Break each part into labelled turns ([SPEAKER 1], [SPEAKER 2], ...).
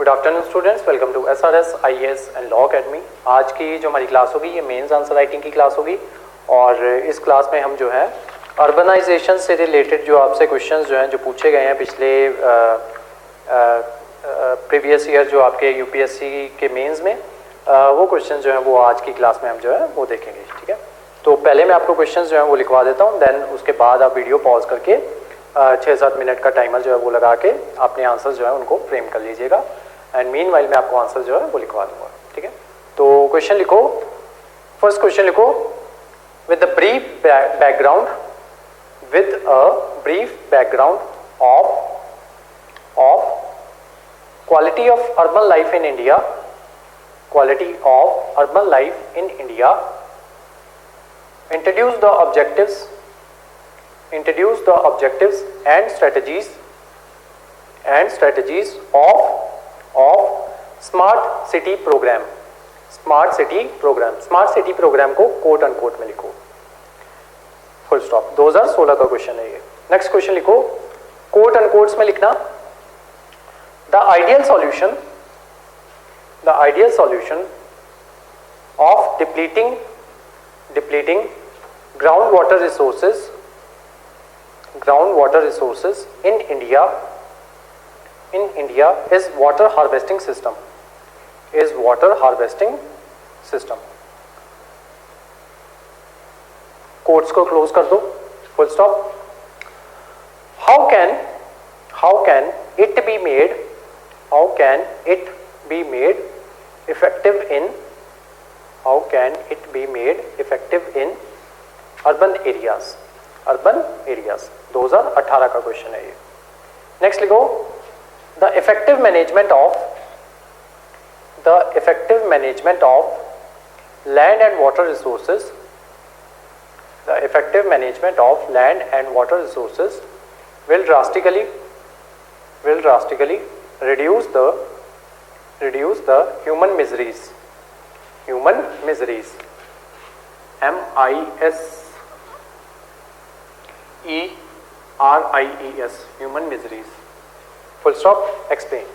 [SPEAKER 1] Afternoon students, welcome to SRS IAS and law academy. आज की जो हमारी क्लास होगी ये मेंस आंसर राइटिंग की क्लास होगी और इस क्लास में हम जो है अर्बनाइजेशन से रिलेटेड जो आपसे क्वेश्चंस जो हैं जो पूछे गए हैं पिछले प्रीवियस ईयर जो आपके यूपीएससी के मेंस में वो क्वेश्चंस जो हैं वो आज की क्लास में हम जो है वो देखेंगे। ठीक है, तो पहले मैं आपको क्वेश्चंस जो हैं वो लिखवा देता हूँ, देन उसके बाद आप वीडियो पॉज करके 6-7 मिनट का टाइमर जो है वो लगा के अपने आंसर जो है उनको फ्रेम कर लीजिएगा एंड मीनवाइल मैं आपको आंसर जो है वो लिखवा दूंगा। ठीक है, तो क्वेश्चन लिखो। फर्स्ट क्वेश्चन लिखो, with the brief background of quality of urban life in India, introduce the objectives and strategies of smart city program को कोट अनकोट में लिखो, फुल स्टॉप। 2016 का क्वेश्चन है ये। नेक्स्ट क्वेश्चन लिखो, कोट अनकोट्स में लिखना, the ideal solution of depleting groundwater resources in India is water harvesting system. Quotes को क्लोज कर दो, full stop. How can it be made effective in urban areas? 2018 का क्वेश्चन है ये। नेक्स्ट लिखो, the effective management of land and water resources will drastically reduce the human miseries, MISERIES, human miseries, full stop, explain।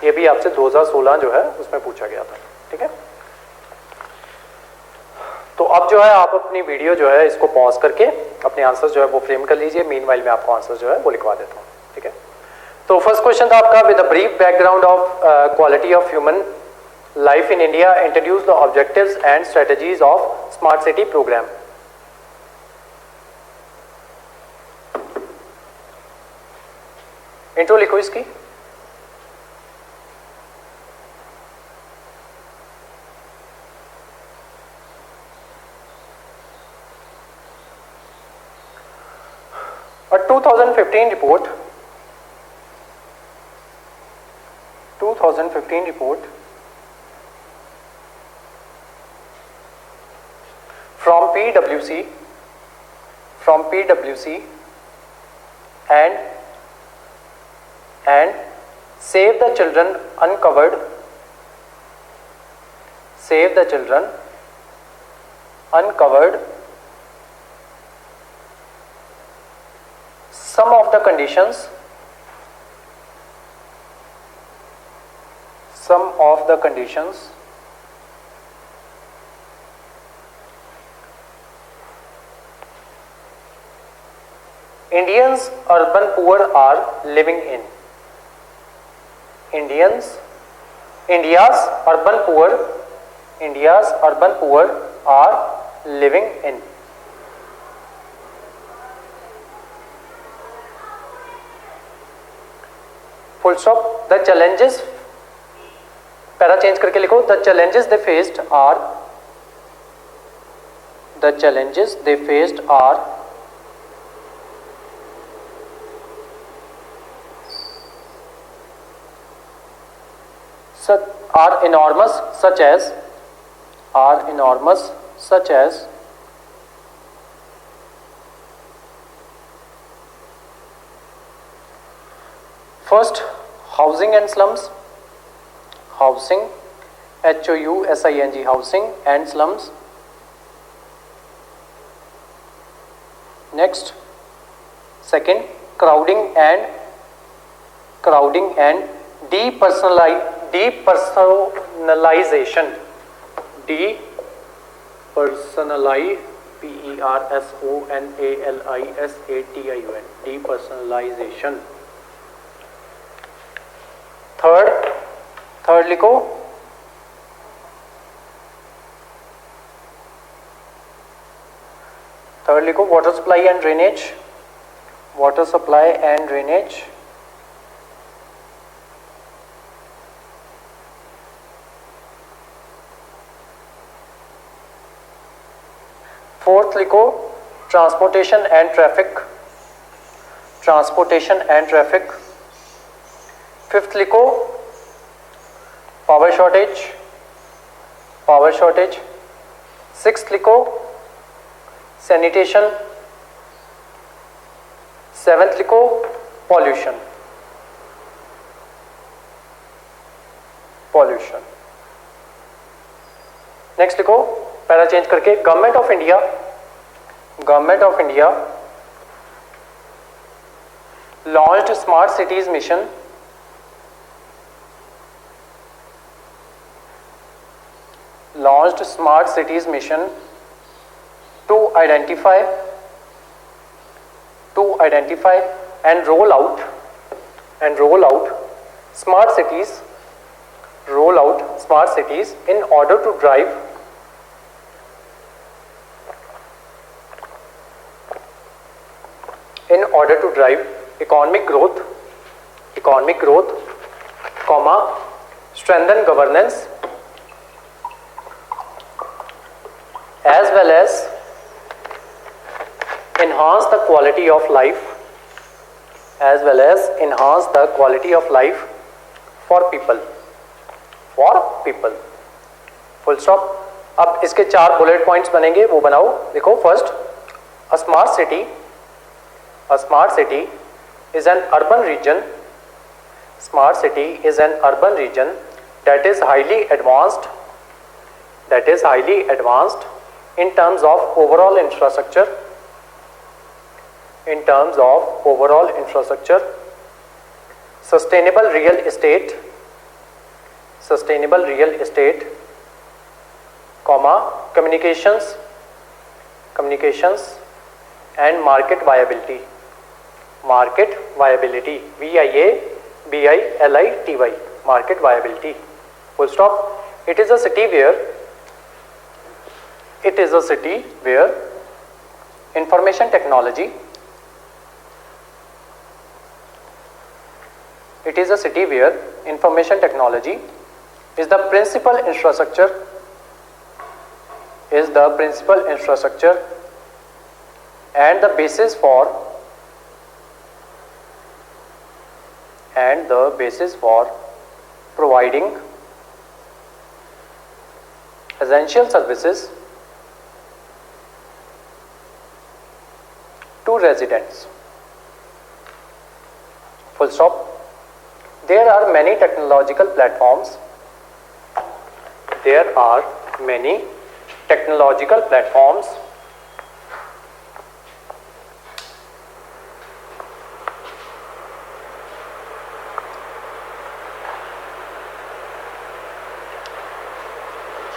[SPEAKER 1] ये भी आपसे 2016 जो है उसमें पूछा गया था। ठीक है, तो अब जो है आप अपनी वीडियो जो है इसको पॉज करके अपने आंसर जो है वो फ्रेम कर लीजिए, मीनवाइल मैं आपको आंसर जो है वो लिखवा देता हूँ। ठीक है, तो फर्स्ट क्वेश्चन था आपका, with a brief background of quality of human life in India, introduce the objectives and strategies of smart city programme. Intro लिखो इसकी। A 2015 report from PwC and Save the Children uncovered some of the conditions India's urban poor are living in. India's urban poor are living in. Full stop. The challenges, para change करके लिखो, the challenges they faced are enormous, such as first, housing and slums, housing and slums. Next, second, crowding and Depersonalization, depersonalization, Personalization, depersonalization. Third लिखो, water supply and drainage, water supply and drainage. Fourth लिखो, transportation and traffic, transportation and traffic. Fifth लिखो, power shortage, power shortage. Sixth लिखो, sanitation. Seventh लिखो, pollution, pollution. Next लिखो, para change करके, government of India, government of India launched smart cities mission, launched smart cities mission to identify and roll out smart cities, in order to drive economic growth, comma, strengthen governance, as well as enhance the quality of life, for people, full stop. अब इसके 4 bullet points बनेंगे, वो बनाओ. देखो, first, a smart city is an urban region, that is highly advanced, in terms of overall infrastructure, sustainable real estate, comma, communications and market viability, VIABILITY, market viability, full stop. It is a city where information technology is the principal infrastructure, and the basis for providing essential services to residents, full stop. There are many technological platforms,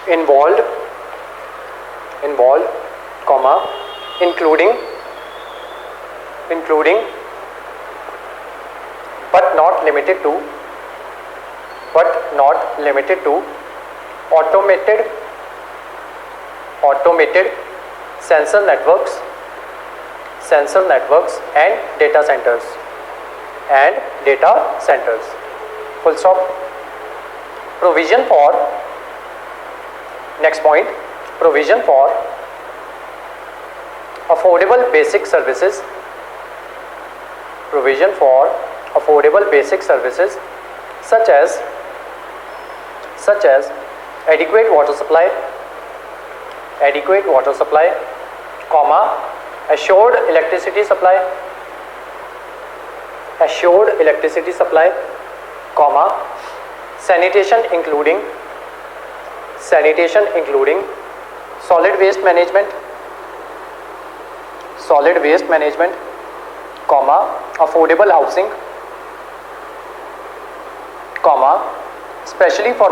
[SPEAKER 1] involved, comma, including but not limited to automated sensor networks and data centers, full stop. Provision for, next point, provision for affordable basic services, such as adequate water supply, comma, assured electricity supply, comma, sanitation including solid waste management, comma, affordable housing, comma, especially for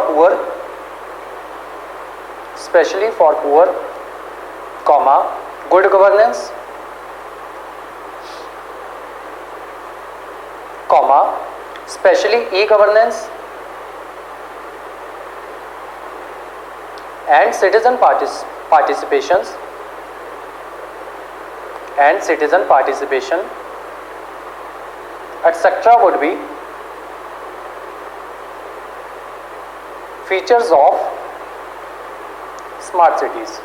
[SPEAKER 1] poor, comma, good governance, comma, especially e-governance and citizen participation, etc. would be features of smart cities.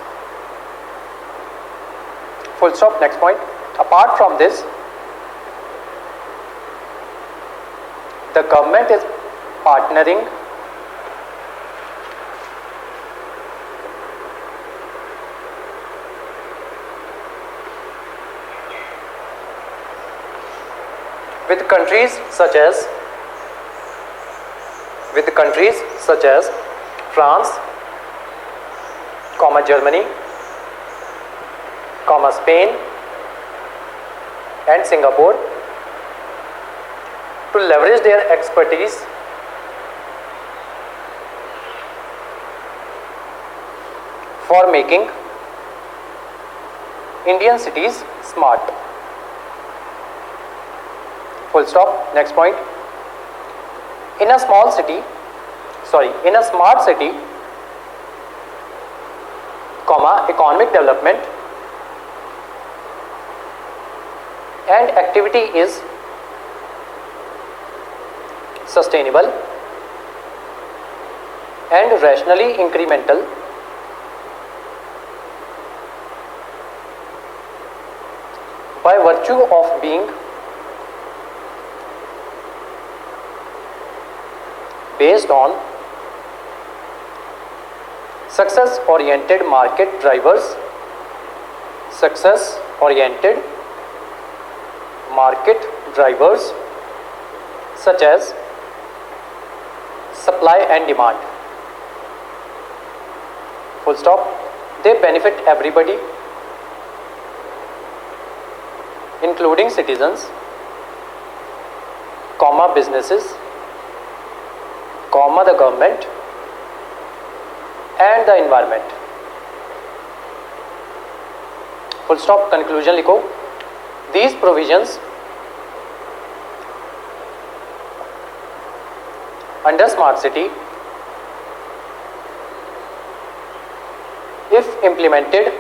[SPEAKER 1] Full stop. Next point. Apart from this, the government is partnering with countries such as France, comma, Germany, comma, Spain and Singapore to leverage their expertise for making Indian cities smart. Full stop. Next point. In a smart city, comma, economic development and activity is sustainable and rationally incremental by virtue of being based on success-oriented market drivers, such as supply and demand. Full stop. They benefit everybody, including citizens, comma, businesses, comma, the government and the environment. Full stop. Conclusion लिखो. These provisions under smart city, if implemented,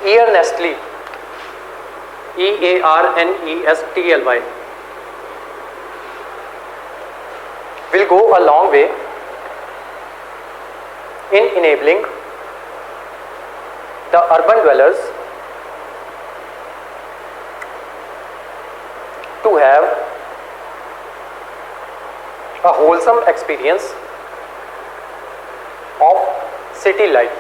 [SPEAKER 1] earnestly, EARNESTLY, will go a long way in enabling the urban dwellers to have a wholesome experience of city life.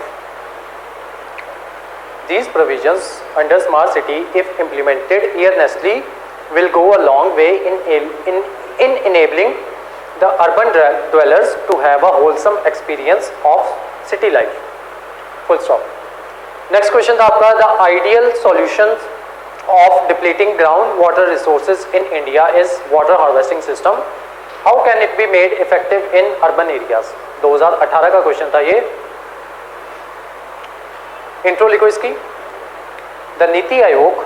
[SPEAKER 1] These provisions under smart city, if implemented earnestly, will go a long way in enabling the urban dwellers to have a wholesome experience of city life. Full stop. Next question था आपका, the ideal solutions of depleting groundwater resources in India is water harvesting system. How can it be made effective in urban areas? 2018 का question था ये. Intro लिखो इसकी. The NITI Aayog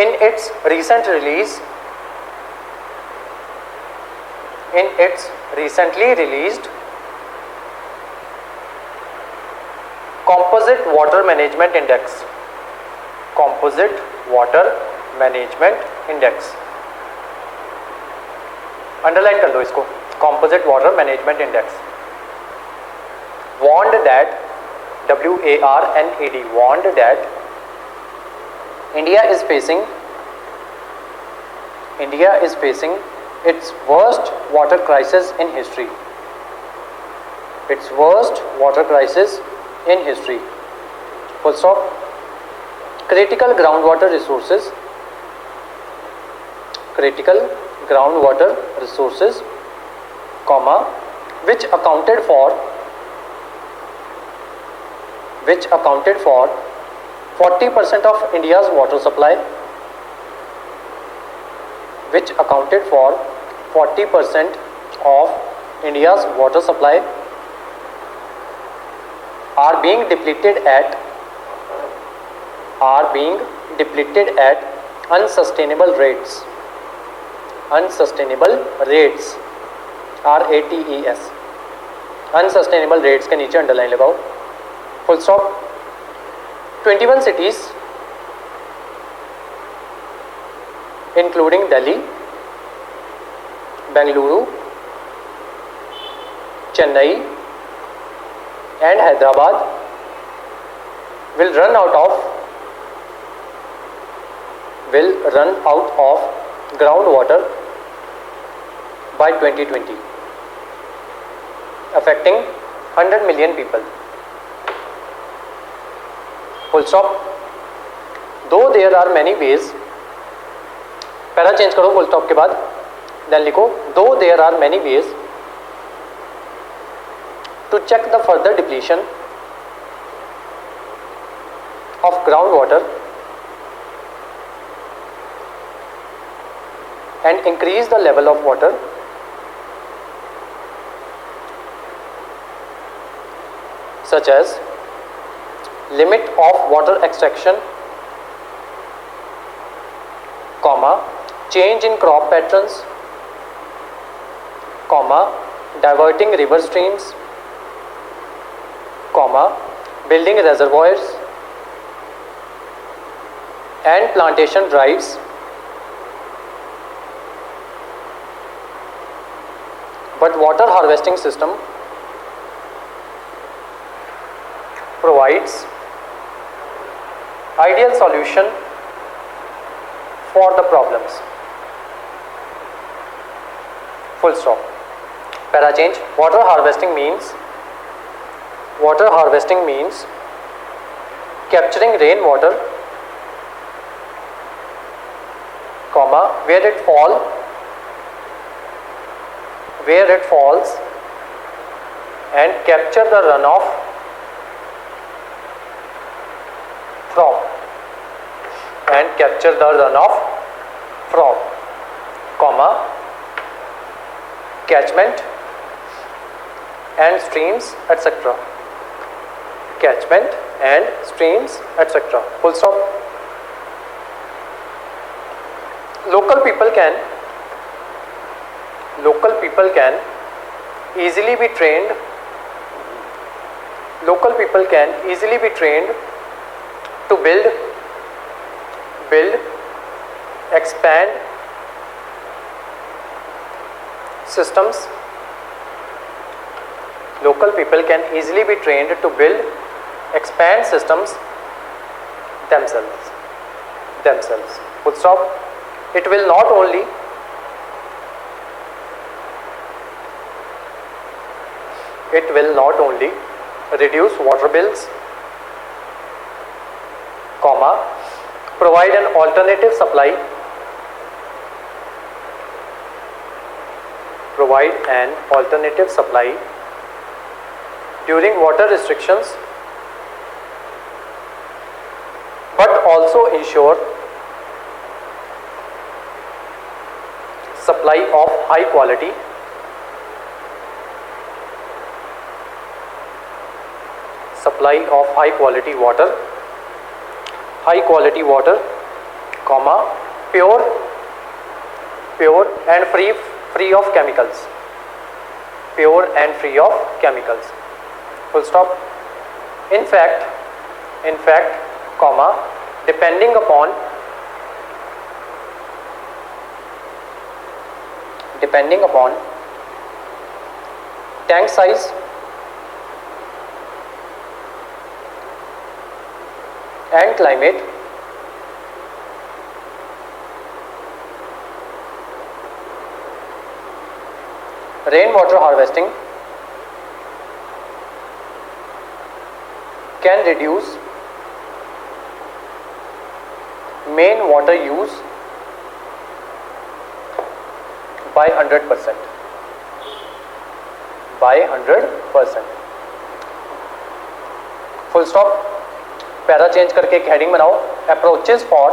[SPEAKER 1] in its recently released Composite Water Management Index, underline कर दो इसको. Composite Water Management Index warned that India is facing its worst water crisis in history. Full stop. Critical groundwater resources, comma, which accounted for which accounted for 40% of India's water supply, which accounted for 40% of India's water supply, are being depleted at unsustainable rates. Unsustainable rates, RATES, unsustainable rates के नीचे underline लगाओ, full stop. 21 cities including Delhi, Bengaluru, Chennai and Hyderabad will run out of groundwater by 2020, affecting 100 million people. Full stop. Though there are many ways, para change करो full stop के बाद, then लिखो though there are many ways to check the further depletion of groundwater and increase the level of water, such as limit of water extraction, comma, change in crop patterns, comma, diverting river streams, comma, building reservoirs and plantation drives, but water harvesting system provides ideal solution for the problems. Full stop. Para change. Water harvesting means capturing rainwater, comma, where it falls and capture the runoff from, comma, catchment and streams, etc. Catchment and streams, etc. Full stop. Local people can easily be trained. Local people can easily be trained to build, expand systems. Local people can easily be trained to build, expand systems themselves. Full stop. It will not only reduce water bills, comma, provide an alternative supply, during water restrictions, but also ensure supply of high quality water, comma, pure and free of chemicals. Full stop. In fact, comma, depending upon tank size and climate, rainwater harvesting can reduce main water use by 100%. Full stop, para change करके एक heading बनाओ, approaches for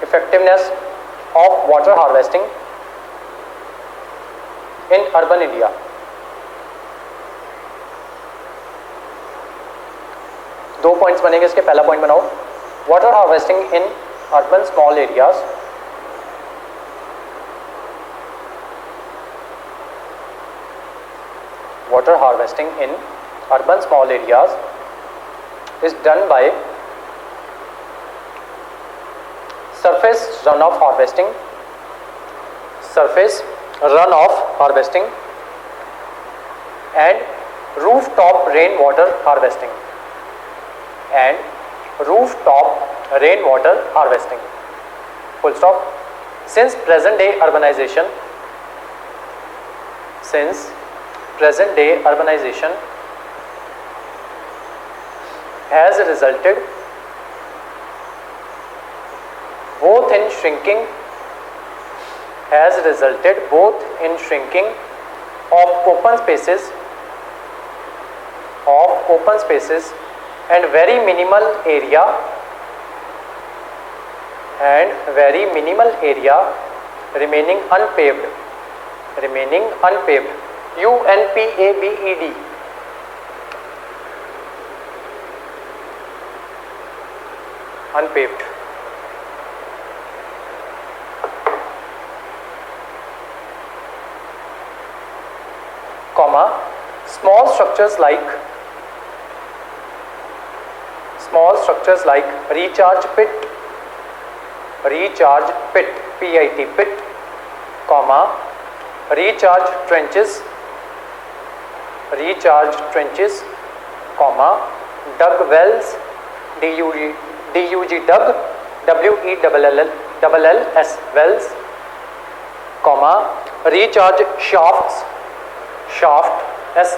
[SPEAKER 1] effectiveness of water harvesting in urban India. दो points बनेंगे इसके, पहला point बनाओ, water harvesting in urban small areas, water harvesting in urban small areas is done by surface runoff harvesting and rooftop rainwater harvesting full stop. Since present day urbanization has resulted both in shrinking of open spaces and very minimal area remaining unpaved, UNPAVED, unpaved. Comma, small structures like recharge pit, PIT, comma, recharge trenches, comma, dug wells, DUG dug, WELLS wells, comma, recharge shafts, SHAFTS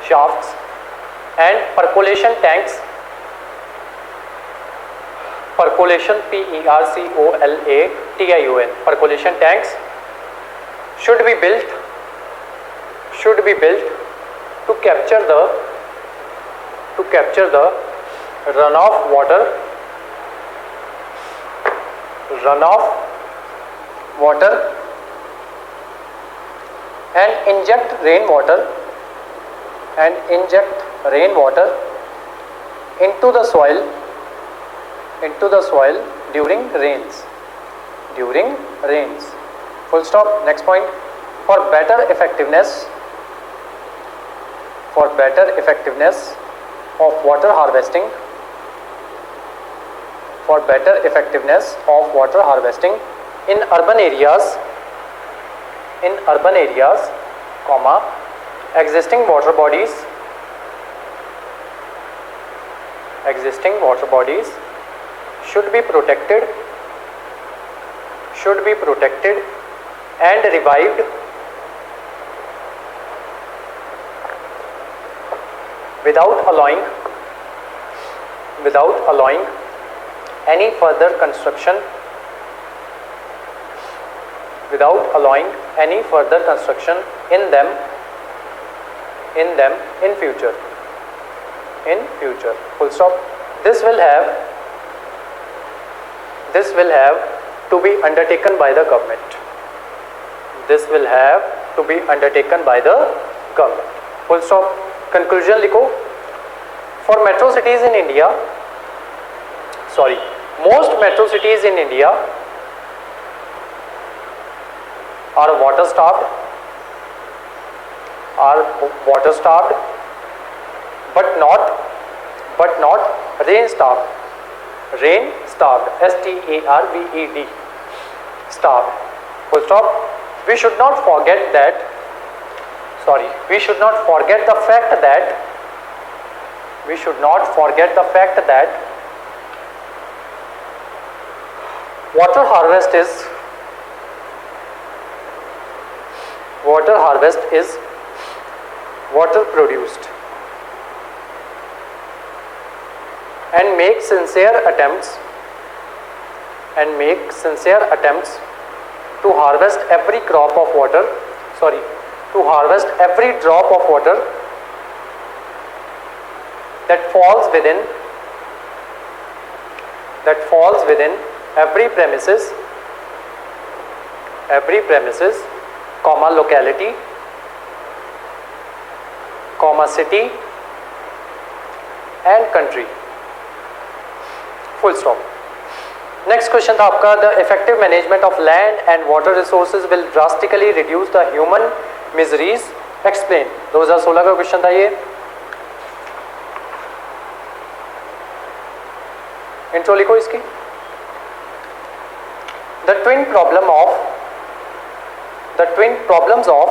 [SPEAKER 1] shafts, and percolation tanks, PERCOLATION, percolation tanks should be built to capture the runoff water and inject rainwater into the soil during rains. Full stop. Next point, for better effectiveness of water harvesting in urban areas, comma, existing water bodies should be protected and revived without allowing any further construction in them in future. Full stop. This will have to be undertaken by the government. Full stop. Conclusion लिखो. For metro cities in India, most metro cities in India are water starved, but not rain starved. STARVED, starved. Full stop. We should not forget the fact that water harvest is water produced, and make sincere attempts to harvest every crop of water, sorry, to harvest every drop of water that falls within every premises, comma locality, comma city and country, full stop. Next question था आपका, the effective management of land and water resources will drastically reduce the human miseries, explain. 2016 का question था ये। Intro लिखो इसकी। The twin problems of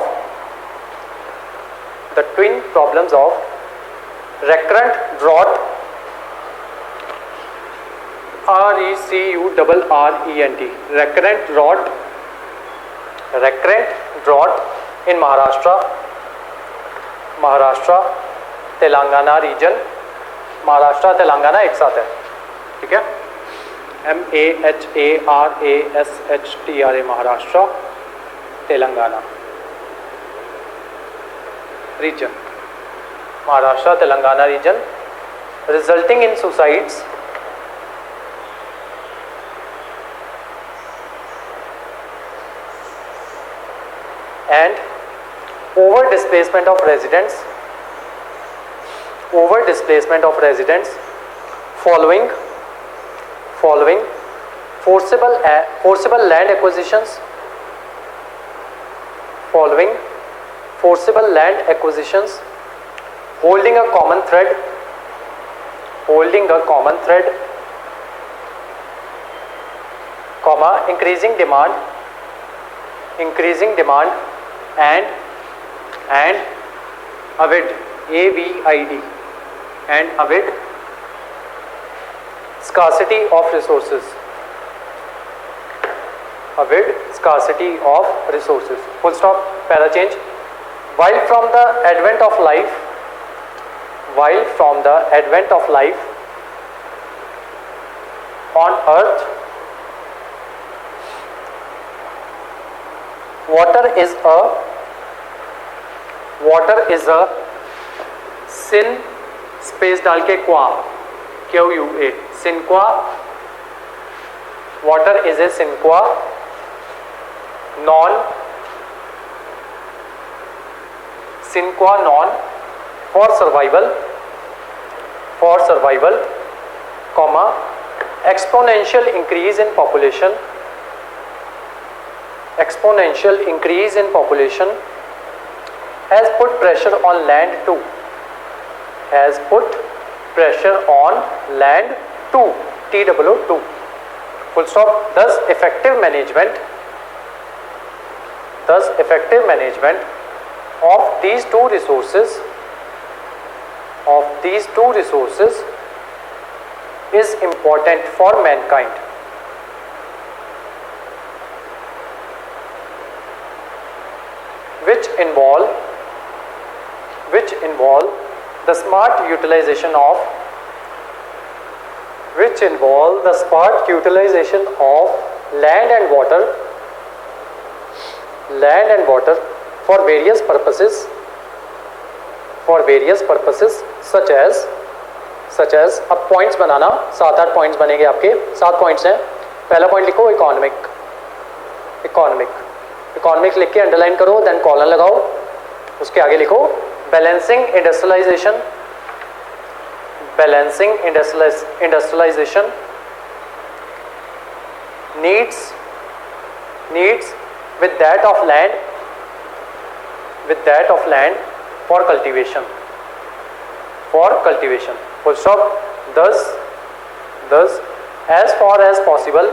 [SPEAKER 1] recurrent drought, RECURRENT, recurrent drought in Maharashtra Telangana region, Maharashtra Telangana एक साथ है, ठीक है, MAHARASHTRA, Maharashtra Telangana region, Maharashtra Telangana region, resulting in suicides and over displacement of residents following forcible land acquisitions, holding a common thread, comma increasing demand and avid, AVID, and avid scarcity of resources, full stop, para change. While from the advent of life on earth, water is a sin, space डाल के क्वा, QUA, सिनक्वा, water is a सिनक्वा non for survival, comma exponential increase in population has put pressure on land too, TWO2, full stop. Thus effective management of these two resources is important for mankind. Which involve the smart utilization of land and water for various purposes such as अब points बनाना, 7-8 points बनेंगे आपके, 7 points हैं। पहला point लिखो economic लिख के underline करो, then colon लगाओ, उसके आगे लिखो balancing industrialisation needs with that of land for cultivation, full stop. Thus as far as possible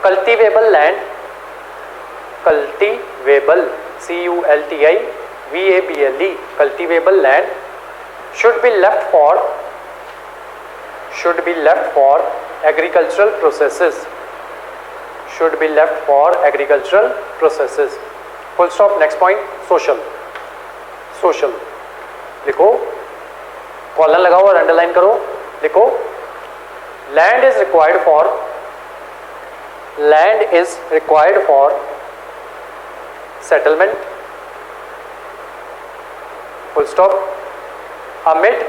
[SPEAKER 1] cultivable land, CULTIVABLE, cultivable land should be left for agricultural processes, full stop. Next point, social लिखो, colon लगाओ और underline करो, लिखो Land is required for settlement, full stop, amid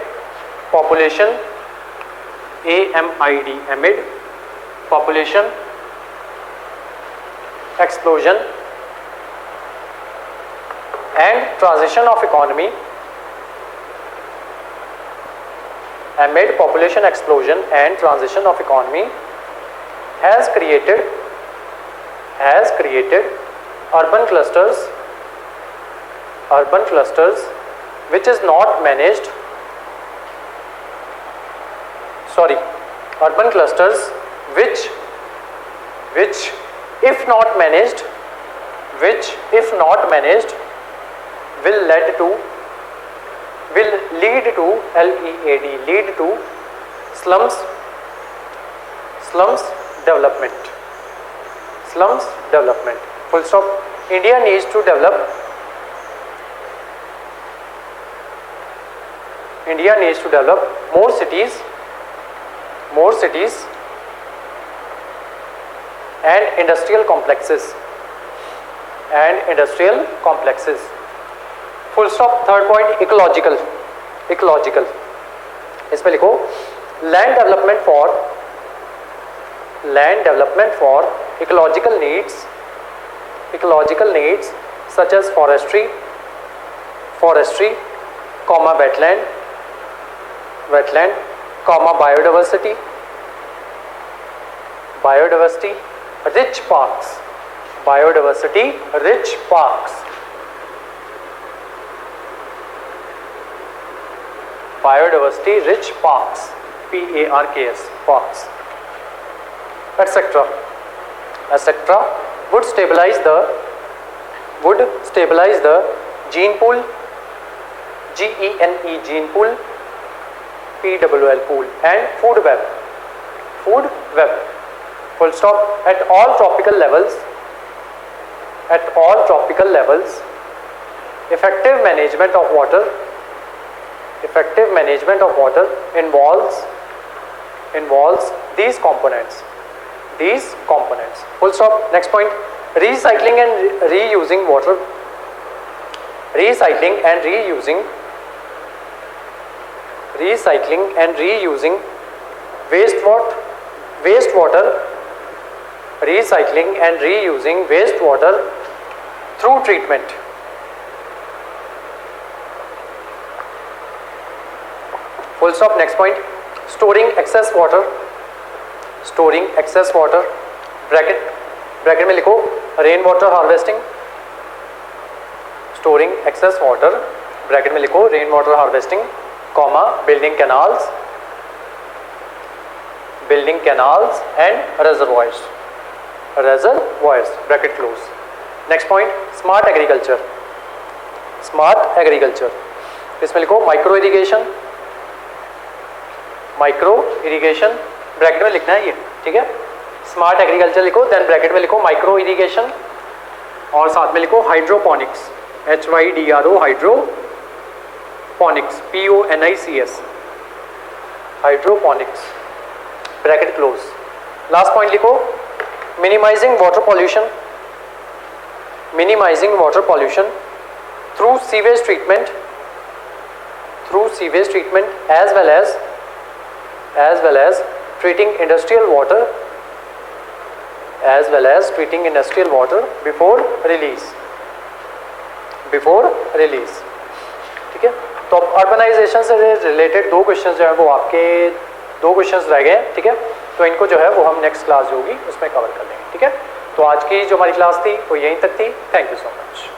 [SPEAKER 1] population, amid population explosion and transition of economy, amid population explosion and transition of economy, has created urban clusters which is not managed, urban clusters which if not managed will lead to slums development, full stop. India needs to develop more cities and industrial complexes, full stop. Third point, ecological, इसमें लिखो land development for ecological needs such as forestry, wetland, biodiversity, rich parks, parks, etc. would stabilize the gene pool, gene pool, PWL pool, and food web, full stop. At all tropical levels, effective management of water involves these components, full stop. Next point, recycling and reusing wastewater through treatment, full stop. Next point, storing excess water, bracket में लिखो rain water harvesting, storing excess water, bracket में लिखो rain water harvesting, comma building canals and reservoirs, bracket close. Next point, smart agriculture, इसमें लिखो micro irrigation, bracket में लिखना है ये, ठीक है. स्मार्ट एग्रीकल्चर लिखो, देन ब्रैकेट में लिखो माइक्रो इरिगेशन और साथ में लिखो hydroponics, HYDRO hydroponics, PONICS, hydroponics, bracket close. Last point लिखो minimising water pollution through sewage treatment as well as treating industrial water before release. ठीक है. तो अर्बनाइजेशन से रिलेटेड 2 क्वेश्चंस जो है वो आपके 2 क्वेश्चंस रह गए, ठीक है. तो इनको जो है वो हम नेक्स्ट क्लास जो होगी उसमें कवर कर लेंगे, ठीक है. तो आज की जो हमारी क्लास थी वो यहीं तक थी. Thank you so much.